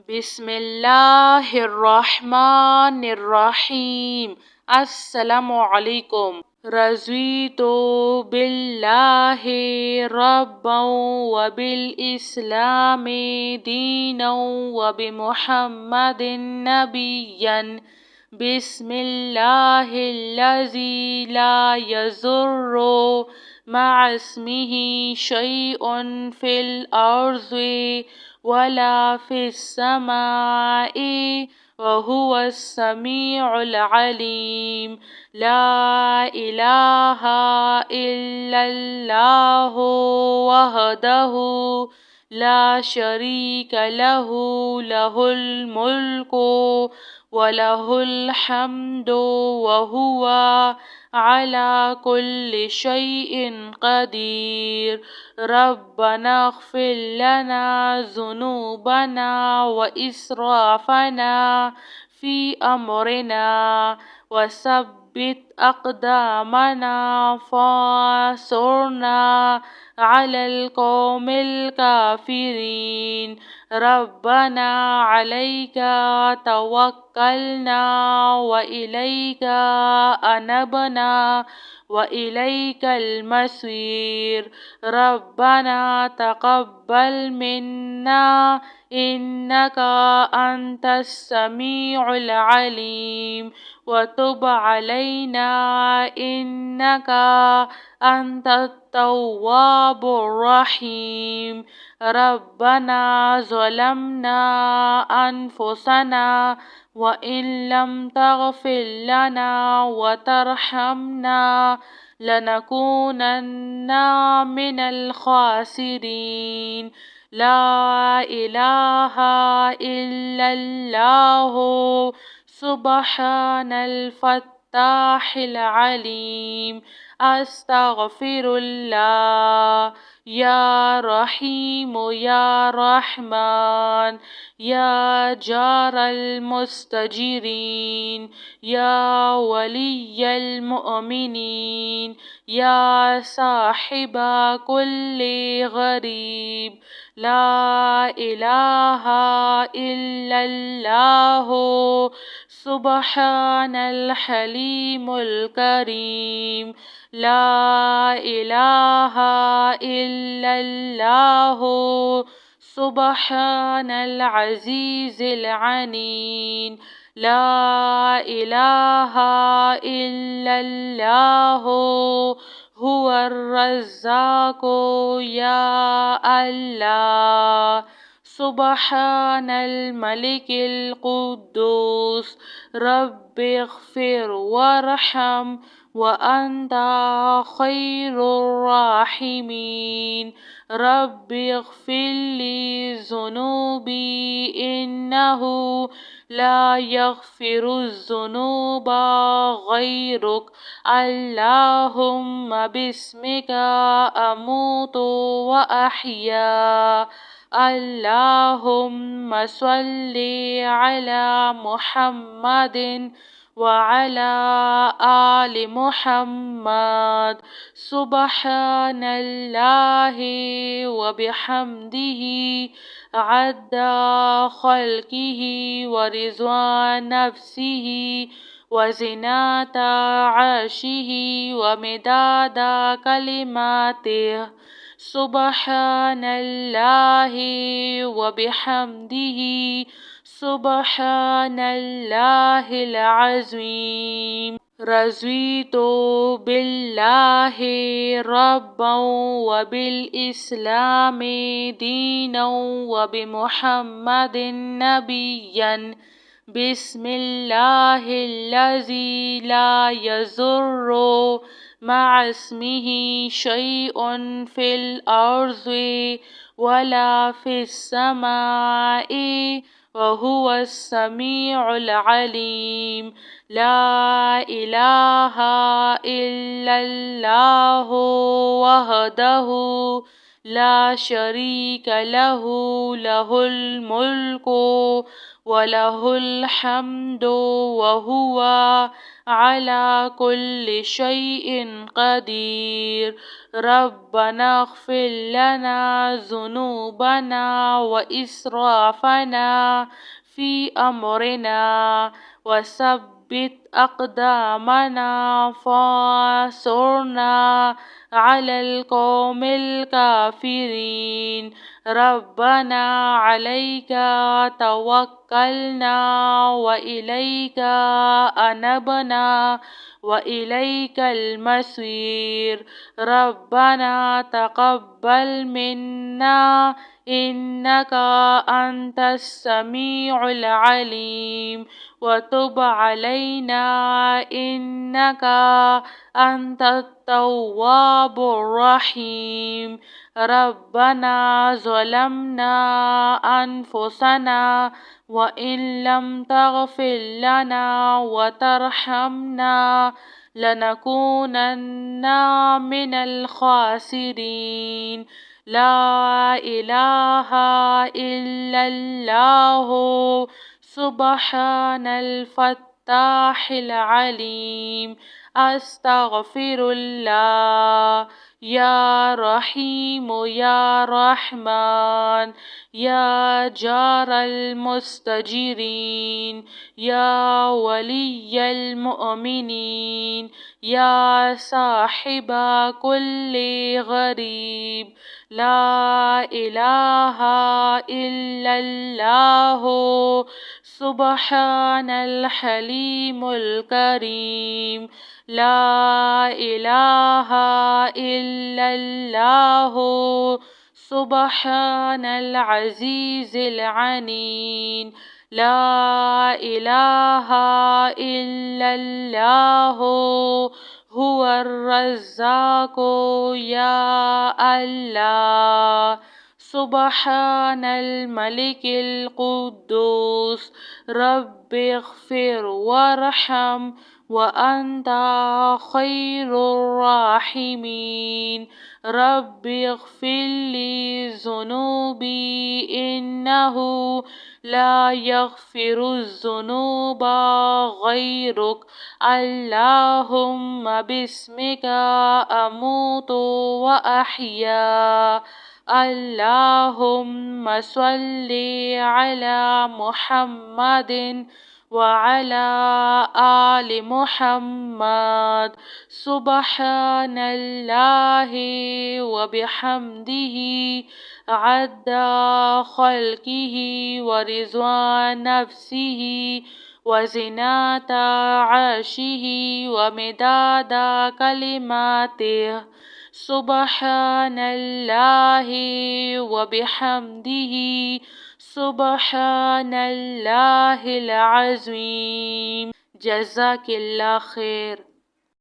बिस्मिल्लाहिर्रहमानिर्रहीम। अस्सलामुअलैकुम। रज़ीतु बिल्लाहि रब्बन व बिल इस्लामी दीनन व बिमुहम्मदिन नबिय्यन। बिस्मिल्लाहिल्लज़ी ला यज़ुर्रु मअस्मिही शैउन फिल अर्ज़ि वला फिस्समाई वहुवस समीउल अलीम। ला इलाहा इल्लल्लाहु वहदहु ला शरीक लहु लहुल मुल्कु व लहुल हम्दु व हुवा अला कुल्लि शैइन क़दीर। रब्बना इग़फ़िर लना ज़ुनूबना व इस्राफ़ना फ़ी अम्रिना व सब्बित अक़दामना फ़ांसुरना अलल क़ौमिल काफ़िरीन। रब्बना अलैका तवक्कलना व इलैका अनबना व इलैकल मसीर। रब्बना तक़ब्बल मिन्ना इन्नका अंतस समीउल अलीम व तुब अलैना इन्नका अंतत तव्वाबुर रहीम। रब्बना ज़लमना अनफुसना व इन लम तग़फ़िर लना व तरहमना लनकूनन्ना मिनल ख़ासिरीन। ला इलाहा इल्लल्लाहु सुब्हानल फ़त्ताहिल अलीम। अस्तग़फ़िरुल्लाह। या रहीम या रहमान या जारल मुस्तजिरीन या वलिय्यल मुअमिनीन या साहिबा कुल्ली गरीब। ला इलाहा इल्लल्लाहु सुब्हानल हलीमुल करीम। ला इलाहा इल्लल्लाहु सुब्हानल अज़ीज़िल अनीन। ला इलाहा इल्लल्लाहु हुवर रज़्ज़ाक़ु या अल्लाह। सुब्हानल मलिकिल कुद्दूस। रब्बिग़फ़िर वरहम व अंता खैरुर राहिमीन। रब्बिग़फ़िरली ज़ुनूबी इन्नहु ला यग़फ़िरुज़्ज़ुनूबा गैरुक। अल्लाहुम्मा बिस्मिका अमूतु व अहया। अल्लाहुम्मा सल्लि अला मुहम्मदिन व अला आलि मुहम्मद। सुब्हानल्लाहि व बिहम्दिही अद्दा ख़ल्क़िही व रिज़्वान नफ़्सिही व ज़िनता अर्शिही व मिदादा कलिमातिही। सुब्हानल्लाहि व बिहम्दिही सुब्हानल्लाहिल अज़ीम। रज़ीतु बिल्लाहि रब्बन व बिल इस्लामी दीनन व बिमुहम्मदिन नबिय्यन। बिस्मिल्लाहिल्लज़ी ला यज़ुर्रु मअस्मिही शैउन फिल अर्ज़ि वला फिस्समाई वहुवस समीउल अलीम। ला इलाहा इल्लल्लाहु वहदहु ला शरीक लहु लहुल मुल्कु वलहुल हम्दु वहुव अला कुल्लि शैइन क़दीर। रब्बना इग़फ़िर लना ज़ुनूबना व इस्राफ़ना फ़ी अम्रिना वसब्बित अक़दामना फ़ंसूरना अलल क़ौमिल काफ़िरीन। रब्बना अलैका तवक्कलना व इलैका अनबना व इलैकल मसीर। रब्बना तक़ब्बल मिन्ना इन्नका अंतस समीउल अलीम व तुब अलैना इन्नका अंतत तव्वाबुर रहीम। रब्बना ज़लमना अनफुसना व इन लम तग़फ़िर लना व तरहमना लनकूनन्ना मिनल ख़ासिरीन। ला इलाहा इल्लल्लाहु सुब्हानल फ़त्ताहिल अलीम। अस्तग़फ़िरुल्लाह। या रहीम या रहमान या जारल मुस्तजिरीन या वलिय्यल मुअमिनीन या साहिबा कुल्ली गरीब। ला इलाहा इल्लल्लाहु सुब्हानल हलीमुल करीम। ला इलाहा इल्लल्लाहु सुब्हानल अज़ीज़िल अनीन। ला इलाहा इल्लल्लाहु हुवर रज़्ज़ाक़ु या अल्लाह। सुब्हानल मलिकिल कुद्दूस। रब्बिग़फ़िर वरहम व अंता खैरुर राहिमीन। रब्बिग़फ़िरली ज़ुनूबी इन्नहु ला यग़फ़िरुज़्ज़ुनूबा ग़ैरुक। अल्लाहुम्मा बिस्मिका अमूतु व अहया। अल्लाहुम्मा स्वल्लि अला मुहम्मदिन व अला आलि मुहम्मद। सुब्हानल्लाहि व बिहम्दिही अद्दा ख़ल्क़िही व रिज़्वान नफ़्सिही व ज़िनता अर्शिही व मिदादा कलिमातिही। सुब्हानल्लाहि व बिहम्दिही सुब्हानल्लाहिल अज़ीम। जज़ाकिल्लाह खैर।